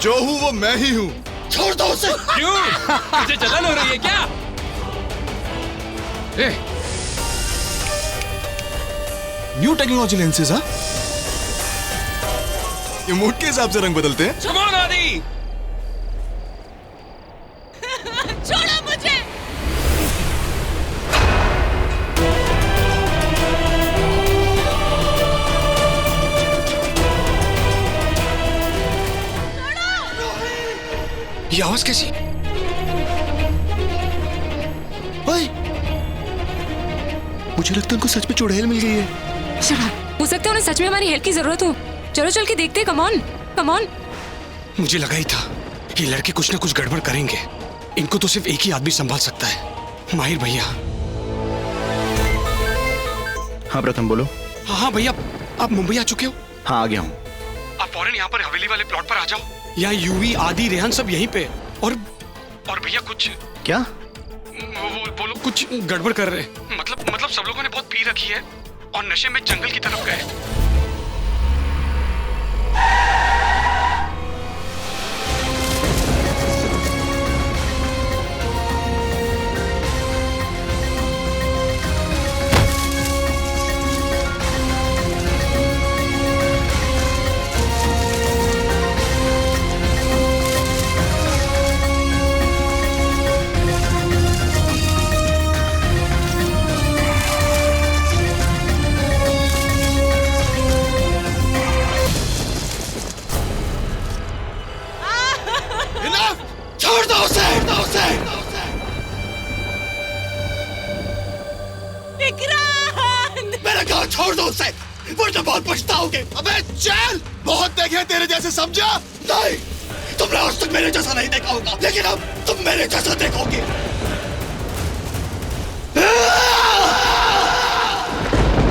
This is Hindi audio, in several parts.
जो हूँ वो मैं ही हूँ। छोड़ दो उसे। क्यों? तुझे जलन हो रही है क्या? न्यू टेक्नोलॉजी लेंसेज, हाँ? ये मूड के हिसाब से रंग बदलते हैं। Come on, आदि। छोड़ो मुझे। ये आवाज कैसी? ओए, मुझे लगता है उनको सच में चुड़ैल मिल गई है। Shut up. हो सकता है उन्हें सच में हमारी हेल्प की जरूरत हो। चलो चल के देखते हैं। Come on, come on. मुझे लगा ही था ये लड़के कुछ ना कुछ गड़बड़ करेंगे। इनको तो सिर्फ एक ही आदमी संभाल सकता है, माहिर भैया। हाँ प्रथम बोलो। हाँ भैया, आप मुंबई आ चुके हो? हाँ आ गया हूँ। आप फौरन यहाँ पर हवेली वाले प्लॉट पर आ जाओ। यहाँ यूवी, आदि, रेहान सब यहीं पे। और भैया कुछ क्या? वो लोग कुछ गड़बड़ कर रहे हैं। मतलब सब लोगों ने बहुत पी रखी है और नशे में जंगल की तरफ गए। छोड़ दो उसे। विक्रांत! मैंने कहा छोड़ दो उसे, वरना बहुत पछताओगे। अबे चल, बहुत देखे तेरे जैसे, समझा? नहीं, तुमने आज तक मेरे जैसा नहीं देखा होगा, लेकिन अब तुम मेरे जैसा देखोगे।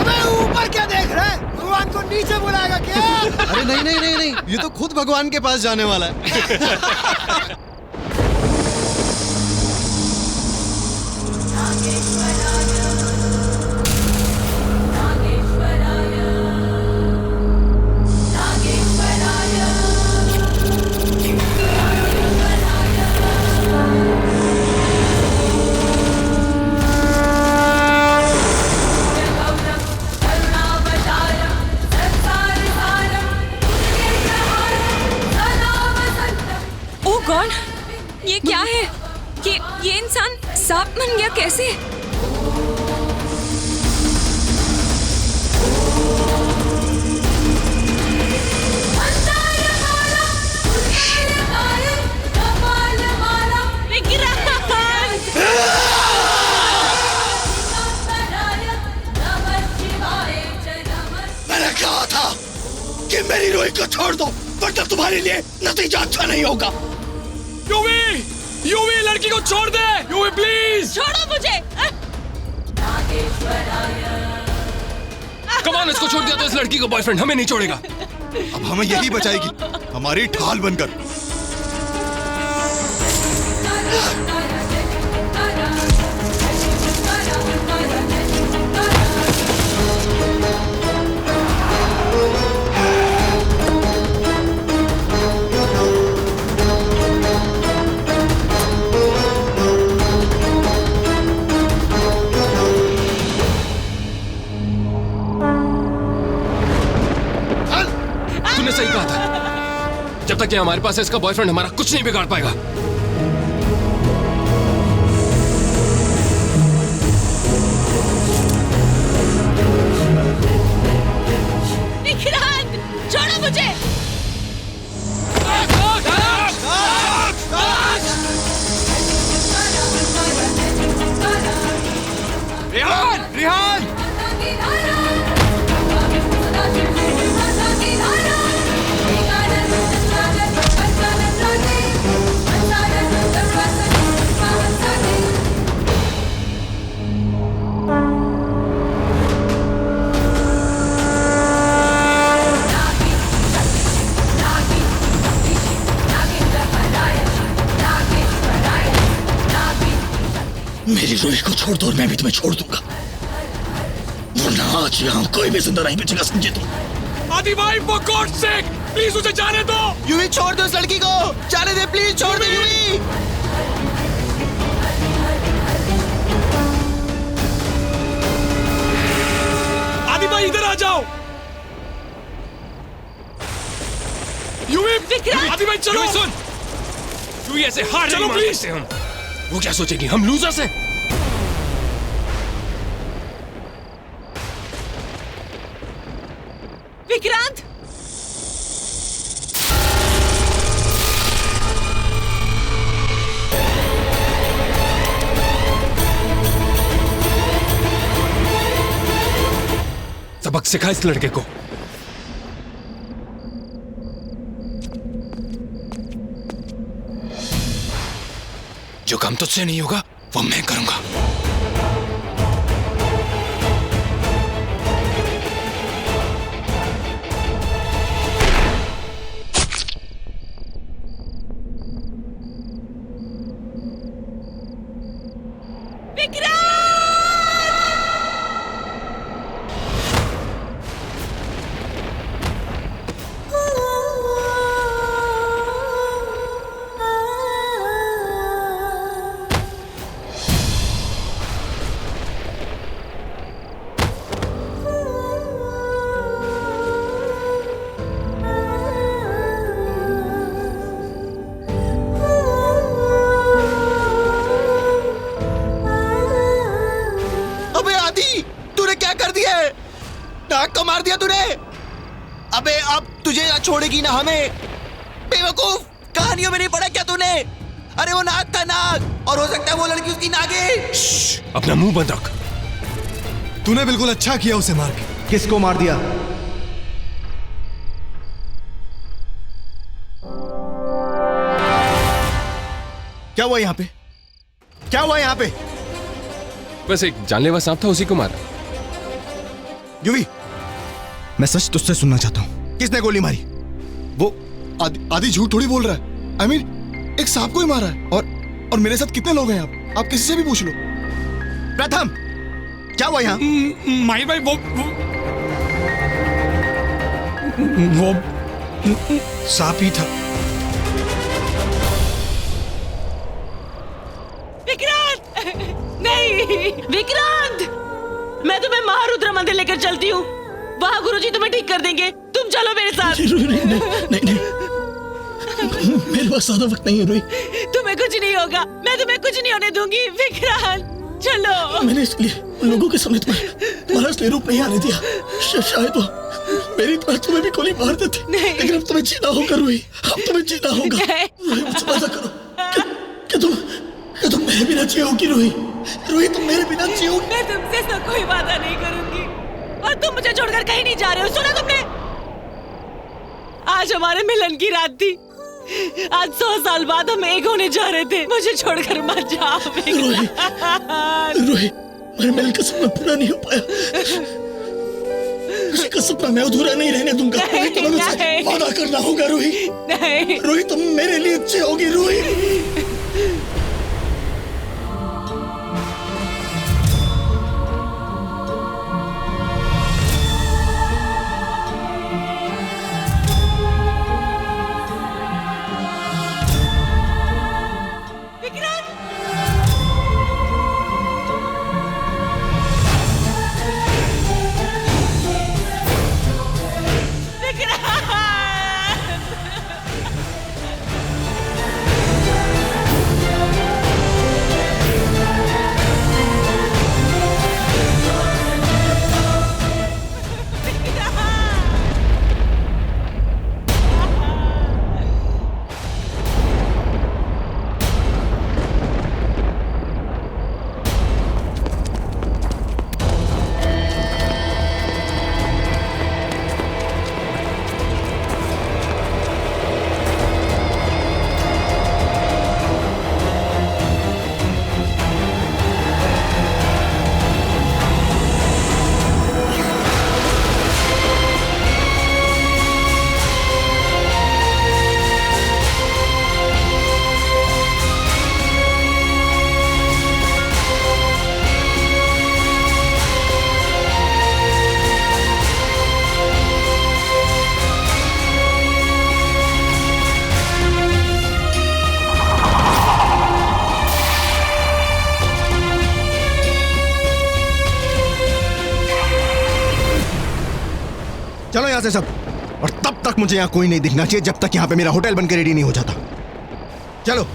अबे ऊपर क्या देख रहे हैं? भगवान को नीचे बुलाएगा क्या? अरे नहीं, ये तो खुद भगवान के पास जाने वाला है। ओह गॉड, ये क्या है? ये इंसान सांप बन गया कैसे? मैंने कहा था कि मेरी रोही को छोड़ दो, वरना तुम्हारे लिए नतीजा अच्छा नहीं होगा। यूवी, लड़की को छोड़ दे। UV please. छोड़ो मुझे। Come on, इसको छोड़ दिया तो इस लड़की को बॉयफ्रेंड हमें नहीं छोड़ेगा। अब हमें यही बचाएगी, हमारी ढाल बनकर। तूने सही कहा था। जब तक ये हमारे पास है, इसका बॉयफ्रेंड हमारा कुछ नहीं बिगाड़ पाएगा। विक्रांत, छोड़ो मुझे। रेहान! मेरी रोही को छोड़ दो और मैं भी तुम्हें छोड़ दूंगा, वरना आज यहाँ कोई भी जिंदा नहीं बचेगा, समझे तुम? आदि भाई, for God's sake! प्लीज उसे जाने दो। यूवी छोड़ दो इस लड़की को, जाने दे प्लीज, छोड़ दो यूवी। आदि भाई इधर आ जाओ। यूवी, आदि भाई चलो। यूवी सुन, यूवी ऐसे हार नहीं मान सकते हम। वो क्या सोचेगी, हम लूजर्स हैं। विक्रांत, सबक सिखा इस लड़के को। जो काम तुझसे नहीं होगा वो मैं करूंगा। नाक को मार दिया तूने। अबे अब तुझे ना छोड़ेगी ना हमें। बेवकूफ, कहानियों में नहीं पढ़ा क्या तूने? अरे वो नाग था, नाग, और हो सकता है वो लड़की उसकी नागिन। अपना मुंह बंद रख। तूने बिल्कुल अच्छा किया उसे मार के। किसको मार दिया? क्या हुआ यहाँ पे? क्या हुआ यहाँ पे? बस एक जानलेवा सांप था, उसी को मारा। यूवी, मैं सच तुझसे सुनना चाहता हूँ, किसने गोली मारी? वो आदि झूठ थोड़ी बोल रहा है। I mean, एक सांप को ही मारा है। और मेरे साथ कितने लोग हैं आप किसी से भी पूछ लो। प्रथम, क्या हुआ यहाँ? माही भाई, वो सांप ही था। विक्रांत, नहीं विक्रांत, मैं तुम्हें महारुद्र मंदिर लेकर चलती हूँ। वहाँ गुरुजी तुम्हें ठीक कर देंगे। तुम चलो मेरे साथ। नहीं, मेरे पास ज्यादा वक्त नहीं है रोही। तुम्हें कुछ नहीं होगा, मैं तुम्हें कुछ नहीं होने दूंगी। विक्रांत, चलो। मैंने इसलिए लोगों के सामने तुम्हारा असली रूप नहीं आने दिया। शायद वो मेरी तरह तुम्हें भी गोली मार देते। लेकिन अब तुम्हें जीना होगा रोही, अब तुम्हें जीना होगा। रोही, मुझसे वादा करो कि तुम मेरे बिना जियोगी रोही। रोही, तुम मेरे बिना जियोगी। मैं तुमसे ऐसा कोई वादा नहीं करूंगी, और तुम मुझे छोड़कर कहीं नहीं जा रहे हो। सुना तुमने? आज हमारे मिलन की रात थी। आज 100 साल बाद हम एक होने जा रहे थे। मुझे छोड़कर मत जाओ रोही, मेरे मिलन का सपना पूरा नहीं हो पाया। किसी का सपना मैं अधूरा नहीं रहने दूंगा। तुम्हें मुझसे वादा करना होगा रोही। नहीं रोही, तुम मेरे लिए अच्छी होगी रोही। यहाँ से सब। और तब तक मुझे यहाँ कोई नहीं दिखना चाहिए जब तक यहाँ पे मेरा होटल बनकर रेडी नहीं हो जाता। चलो।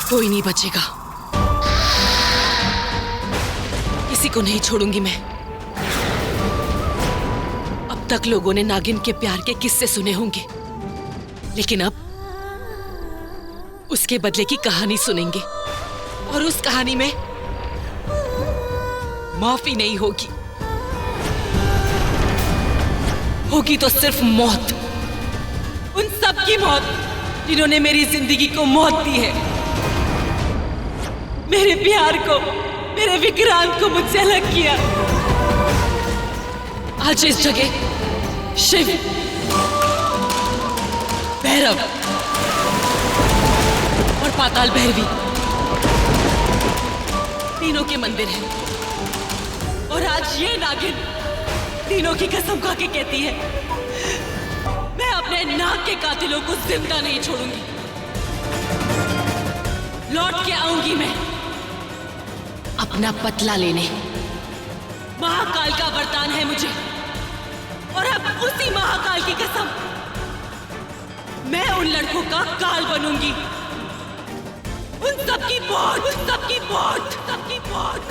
कोई नहीं बचेगा, किसी को नहीं छोड़ूंगी मैं। अब तक लोगों ने नागिन के प्यार के किस्से सुने होंगे, लेकिन अब उसके बदले की कहानी सुनेंगे। और उस कहानी में माफी नहीं होगी, होगी तो सिर्फ मौत। उन सब की मौत जिन्होंने मेरी जिंदगी को मौत दी है, मेरे प्यार को, मेरे विक्रांत को मुझसे अलग किया। आज इस जगह शिव, भैरव और पाताल भैरवी तीनों के मंदिर हैं। और आज ये नागिन तीनों की कसम खा के कहती है, मैं अपने नाग के कातिलों को जिंदा नहीं छोड़ूंगी। लौट के आऊंगी मैं अपना बदला लेने। महाकाल का वरदान है मुझे, और अब उसी महाकाल की कसम, मैं उन लड़कों का काल बनूंगी। उन सबकी मौत, उन सबकी मौत, सबकी मौत।